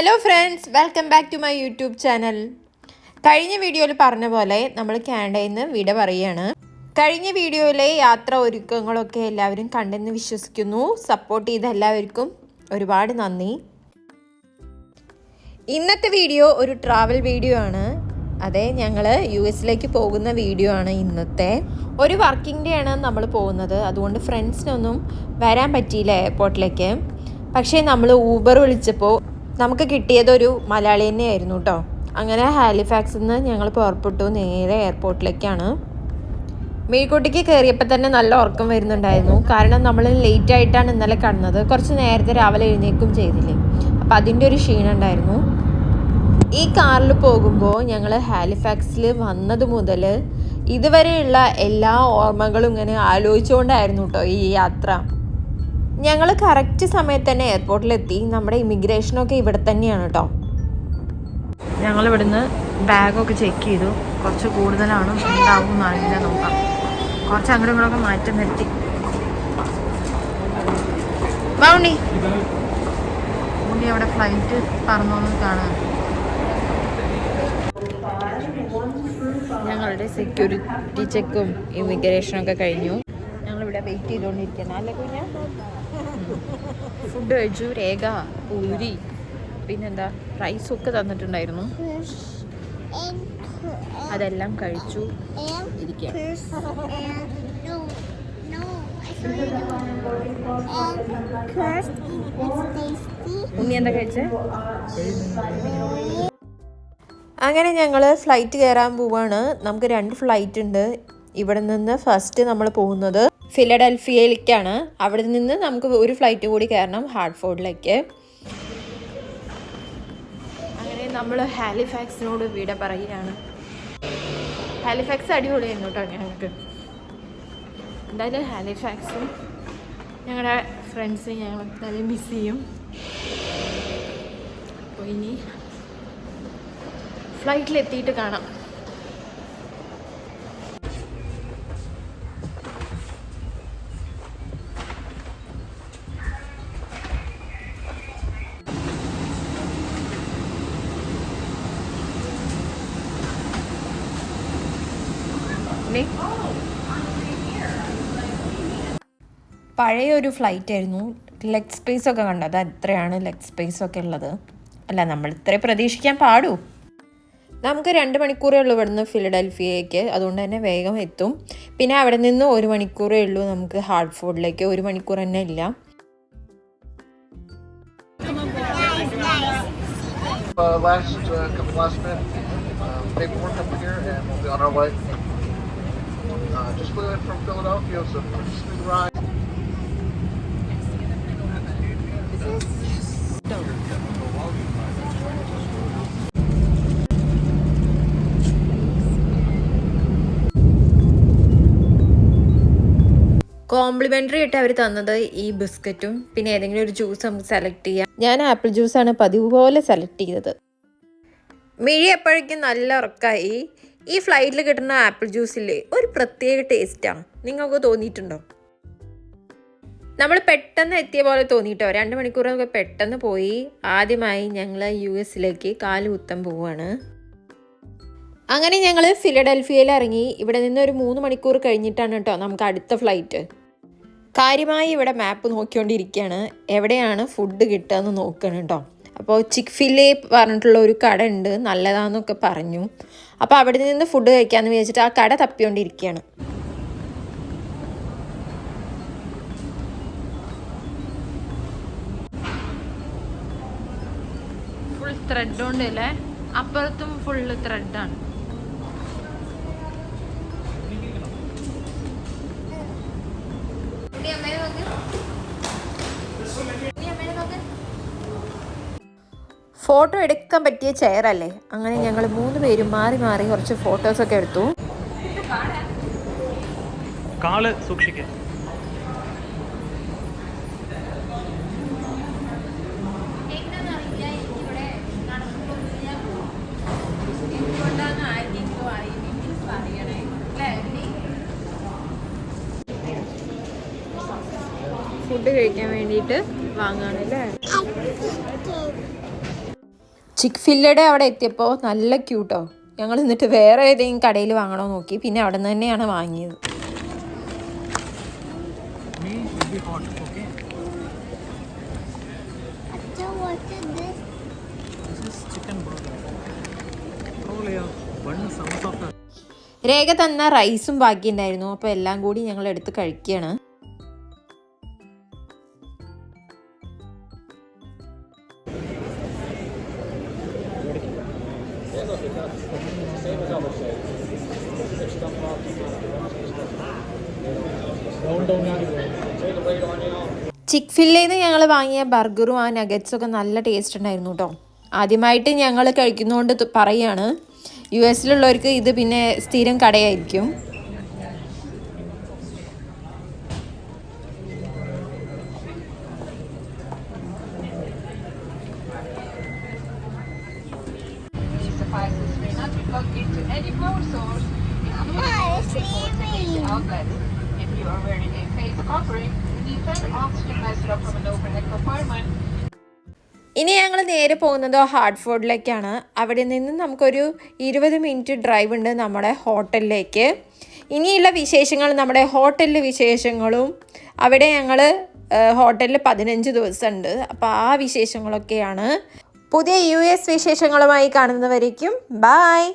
Hello friends, welcome back to my YouTube channel. കഴിഞ്ഞ വീഡിയോയിൽ പറഞ്ഞ പോലെ നമ്മൾ കാനഡയിൽ നിന്ന് വിട പറയുകയാണ്. കഴിഞ്ഞ വീഡിയോയിലെ യാത്ര ഒരുക്കങ്ങളൊക്കെ എല്ലാവരും കണ്ടെന്ന് വിശ്വസിക്കുന്നു. സപ്പോർട്ട് ചെയ്ത എല്ലാവർക്കും ഒരുപാട് നന്ദി. ഇന്നത്തെ വീഡിയോ ഒരു ട്രാവൽ വീഡിയോ ആണ്. അതെ, ഞങ്ങൾ US പോകുന്ന വീഡിയോ ആണ് ഇന്നത്തെ. ഒരു വർക്കിംഗ് ഡേ ആണ് നമ്മൾ പോകുന്നത്. അതുകൊണ്ട് ഫ്രണ്ട്സിനൊന്നും വരാൻ പറ്റിയില്ല എയർപോർട്ടിലേക്ക്. പക്ഷേ നമ്മൾ ഊബർ വിളിച്ചപ്പോൾ നമുക്ക് കിട്ടിയതൊരു മലയാളി തന്നെയായിരുന്നു കേട്ടോ. അങ്ങനെ ഹാലിഫാക്സിൽ നിന്ന് ഞങ്ങൾ പുറപ്പെട്ടു നേരെ എയർപോർട്ടിലേക്കാണ്. മേൽക്കോട്ടേക്ക് കയറിയപ്പോൾ തന്നെ നല്ല ഉറക്കം വരുന്നുണ്ടായിരുന്നു. കാരണം നമ്മൾ ലേറ്റ് ആയിട്ടാണ് ഇന്നലെ കടന്നത്. കുറച്ച് നേരത്തെ രാവിലെ എഴുന്നേൽക്കും ചെയ്തില്ലേ, അപ്പം അതിൻ്റെ ഒരു ക്ഷീണം ഉണ്ടായിരുന്നു. ഈ കാറിൽ പോകുമ്പോൾ ഞങ്ങൾ ഹാലിഫാക്സിൽ വന്നത് മുതൽ ഇതുവരെയുള്ള എല്ലാ ഓർമ്മകളും ഇങ്ങനെ ആലോചിച്ചുകൊണ്ടായിരുന്നു കേട്ടോ ഈ യാത്ര. ഞങ്ങൾ കറക്റ്റ് സമയത്ത് തന്നെ എയർപോർട്ടിലെത്തി. നമ്മുടെ ഇമിഗ്രേഷനൊക്കെ ഇവിടെ തന്നെയാണ് കേട്ടോ. ഞങ്ങൾ ഇവിടുന്ന് ബാഗൊക്കെ ചെക്ക് ചെയ്തു. കുറച്ച് കൂടുതലാണ്, ഉണ്ടാവും എന്നറിയില്ല, നോക്കാം. കുറച്ച് അങ്ങോട്ടും ഇങ്ങോട്ടൊക്കെ മാറ്റം വരുത്തി. ഉണ്ണി അവിടെ ഫ്ലൈറ്റ് പറന്നോന്ന് കാണാൻ. ഞങ്ങളുടെ സെക്യൂരിറ്റി ചെക്കും ഇമിഗ്രേഷനൊക്കെ കഴിഞ്ഞു. ഞങ്ങളിവിടെ വെയിറ്റ് ചെയ്തുകൊണ്ടിരിക്കണം. അല്ലേ കുഞ്ഞ? ഫുഡ് കഴിച്ചു. രേഖ, പൂരി, പിന്നെന്താ റൈസൊക്കെ തന്നിട്ടുണ്ടായിരുന്നു. അതെല്ലാം കഴിച്ചു ഇരിക്കുക. ഉണ്ണി എന്താ കഴിച്ചേ? അങ്ങനെ ഞങ്ങൾ ഫ്ലൈറ്റ് കയറാൻ പോവാണ്. നമുക്ക് 2 ഫ്ലൈറ്റ് ഉണ്ട്. ഇവിടെ നിന്ന് ഫസ്റ്റ് നമ്മൾ പോകുന്നത് ഫിലഡൽഫിയയിലേക്കാണ്. അവിടെ നിന്ന് നമുക്ക് ഒരു ഫ്ലൈറ്റ് കൂടി കയറണം ഹാർട്ട്ഫോർഡിലേക്ക്. അങ്ങനെ നമ്മൾ ഹാലിഫാക്സിനോട് വിട പറയുകയാണ്. ഹാലിഫാക്സ് അടിപൊളിയായിരുന്നു കേട്ടോ ഞങ്ങൾക്ക്. എന്തായാലും ഹാലിഫാക്സും ഞങ്ങളുടെ ഫ്രണ്ട്സ് ഞങ്ങൾ എന്തായാലും മിസ് ചെയ്യും. അപ്പോൾ ഇനി ഫ്ലൈറ്റിലെത്തിയിട്ട് കാണാം. പഴയ ഒരു ഫ്ലൈറ്റ് ആയിരുന്നു. ലെഗ് സ്പേസ് ഒക്കെ കണ്ടത് എത്രയാണ് ലെഗ് സ്പേസ് ഒക്കെ ഉള്ളത്. അല്ല, നമ്മൾ ഇത്ര പ്രതീക്ഷിക്കാൻ പാടൂ. നമുക്ക് 2 മണിക്കൂറേ ഉള്ളൂ ഇവിടുന്ന് ഫിലഡൽഫിയയ്ക്ക്. അതുകൊണ്ട് തന്നെ വേഗം എത്തും. പിന്നെ അവിടെ നിന്ന് 1 മണിക്കൂറേ ഉള്ളൂ നമുക്ക് ഹാർട്ട്ഫോർഡിലേക്ക്. 1 മണിക്കൂർ തന്നെ ഇല്ല. Just flew in from Philadelphia, so pretty smooth ride. Complimentary ആയിട്ട് അവർ തന്നത് ഈ ബിസ്ക്കറ്റും പിന്നെ ഏതെങ്കിലും ഒരു ജ്യൂസ് നമുക്ക് സെലക്ട് ചെയ്യാം. ഞാൻ ആപ്പിൾ ജ്യൂസാണ് പതിവ് പോലെ സെലക്ട് ചെയ്തത്. മിഴി എപ്പോഴേക്കും നല്ല ഉറക്കമായി. ഈ ഫ്ലൈറ്റിൽ കിട്ടുന്ന ആപ്പിൾ ജ്യൂസില്ലേ ഒരു പ്രത്യേക ടേസ്റ്റാണ്. നിങ്ങൾക്ക് തോന്നിയിട്ടുണ്ടോ? നമ്മൾ പെട്ടെന്ന് എത്തിയ പോലെ തോന്നിയിട്ടോ. 2 മണിക്കൂറൊക്കെ പെട്ടെന്ന് പോയി. ആദ്യമായി ഞങ്ങൾ US കാല് കുത്താൻ പോവുകയാണ്. അങ്ങനെ ഞങ്ങൾ ഫിലഡൽഫിയയിൽ ഇറങ്ങി. ഇവിടെ നിന്ന് ഒരു 3 മണിക്കൂർ കഴിഞ്ഞിട്ടാണ് കേട്ടോ നമുക്ക് അടുത്ത ഫ്ലൈറ്റ്. കാര്യമായി ഇവിടെ മാപ്പ് നോക്കിക്കൊണ്ടിരിക്കുകയാണ്. എവിടെയാണ് ഫുഡ് കിട്ടുക എന്ന് നോക്കണം കേട്ടോ. അപ്പോൾ ചിക്ക്-ഫിൽ-എ പറഞ്ഞിട്ടുള്ള ഒരു കട ഉണ്ട്, നല്ലതാണെന്നൊക്കെ പറഞ്ഞു. അപ്പോൾ അവിടെ നിന്ന് ഫുഡ് കഴിക്കാമെന്ന് വിചാരിച്ചിട്ട് ആ കട തപ്പിക്കൊണ്ടിരിക്കുകയാണ്. ഫുൾ ത്രെഡ് ഉണ്ട് അല്ലേ? അപ്പുറത്തും ഫുള്ള് ത്രെഡാണ്. ഫോട്ടോ എടുക്കാൻ പറ്റിയ ചെയറല്ലേ. അങ്ങനെ ഞങ്ങൾ 3 പേരും മാറി മാറി കുറച്ച് ഫോട്ടോസൊക്കെ എടുത്തു. കാല് സൂക്ഷിക്കുക. ഫുഡ് കഴിക്കാൻ വേണ്ടിയിട്ട് വാങ്ങാണല്ലേ. ചിക്ക് ഫില്ലയുടെ അവിടെ എത്തിയപ്പോൾ നല്ല ക്യൂട്ടോ. ഞങ്ങൾ എന്നിട്ട് വേറെ ഏതെങ്കിലും കടയിൽ വാങ്ങണോ നോക്കി, പിന്നെ അവിടെ നിന്ന് തന്നെയാണ് വാങ്ങിയത്. രേഖ തന്ന റൈസും ബാക്കിയുണ്ടായിരുന്നു. അപ്പോൾ എല്ലാം കൂടി ഞങ്ങൾ എടുത്ത് കഴിക്കുകയാണ്. ചിക്ക് ഫില്ലയിൽ നിന്ന് ഞങ്ങൾ വാങ്ങിയ ബർഗറും ആ നഗറ്റ്സും ഒക്കെ നല്ല ടേസ്റ്റ് ഉണ്ടായിരുന്നു കേട്ടോ. ആദ്യമായിട്ട് ഞങ്ങൾ കഴിക്കുന്നതുകൊണ്ട് പറയുകയാണ്, US-ലുള്ളവർക്ക് ഇത് പിന്നെ സ്ഥിരം കടയായിരിക്കും. ഇനി ഞങ്ങൾ നേരെ പോകുന്നത് ഹാർട്ട്ഫോർഡിലേക്കാണ്. അവിടെ നിന്ന് നമുക്കൊരു 20 മിനിറ്റ് ഡ്രൈവ് ഉണ്ട് നമ്മുടെ ഹോട്ടലിലേക്ക്. ഇനിയുള്ള വിശേഷങ്ങൾ നമ്മുടെ ഹോട്ടലിലെ വിശേഷങ്ങളും, അവിടെ ഞങ്ങൾ ഹോട്ടലിൽ 15 ദിവസമുണ്ട്. അപ്പോൾ ആ വിശേഷങ്ങളൊക്കെയാണ്. പുതിയ US വിശേഷങ്ങളുമായി കാണുന്നവരേക്കും ബായ്.